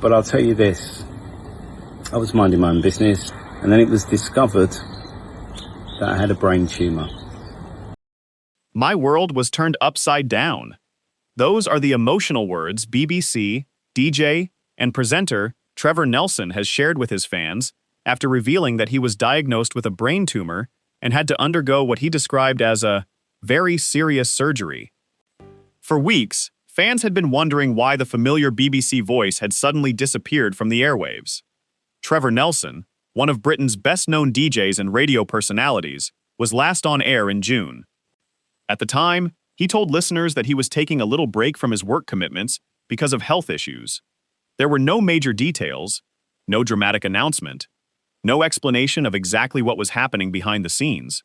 But I'll tell you this, I was minding my own business, and then it was discovered that I had a brain tumour. My world was turned upside down. Those are the emotional words BBC, DJ, and presenter Trevor Nelson has shared with his fans after revealing that he was diagnosed with a brain tumor and had to undergo what he described as a very serious surgery. For weeks, fans had been wondering why the familiar BBC voice had suddenly disappeared from the airwaves. Trevor Nelson, one of Britain's best-known DJs and radio personalities, was last on air in June. At the time, he told listeners that he was taking a little break from his work commitments because of health issues. There were no major details, no dramatic announcement, no explanation of exactly what was happening behind the scenes.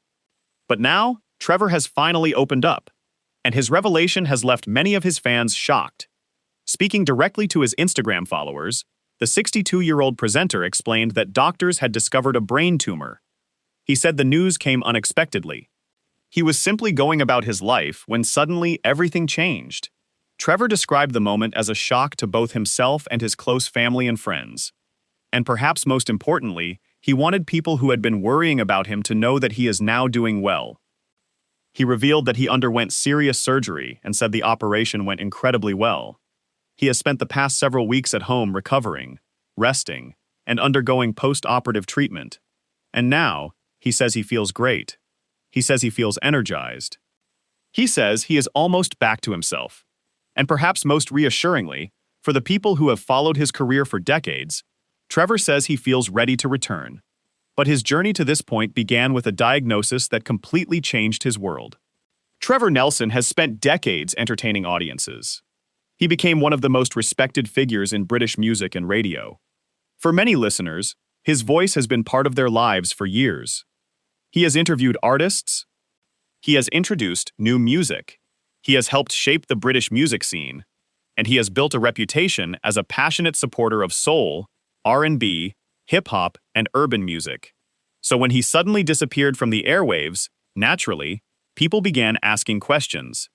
But now, Trevor has finally opened up, and his revelation has left many of his fans shocked. Speaking directly to his Instagram followers, the 62-year-old presenter explained that doctors had discovered a brain tumor. He said the news came unexpectedly. He was simply going about his life when suddenly everything changed. Trevor described the moment as a shock to both himself and his close family and friends. And perhaps most importantly, he wanted people who had been worrying about him to know that he is now doing well. He revealed that he underwent serious surgery and said the operation went incredibly well. He has spent the past several weeks at home recovering, resting, and undergoing post-operative treatment. And now, he says he feels great. He says he feels energized. He says he is almost back to himself. And perhaps most reassuringly, for the people who have followed his career for decades, Trevor says he feels ready to return. But his journey to this point began with a diagnosis that completely changed his world. Trevor Nelson has spent decades entertaining audiences. He became one of the most respected figures in British music and radio. For many listeners, his voice has been part of their lives for years. He has interviewed artists. He has introduced new music. He has helped shape the British music scene. And he has built a reputation as a passionate supporter of soul, R&B, hip-hop, and urban music. So when he suddenly disappeared from the airwaves, naturally, people began asking questions.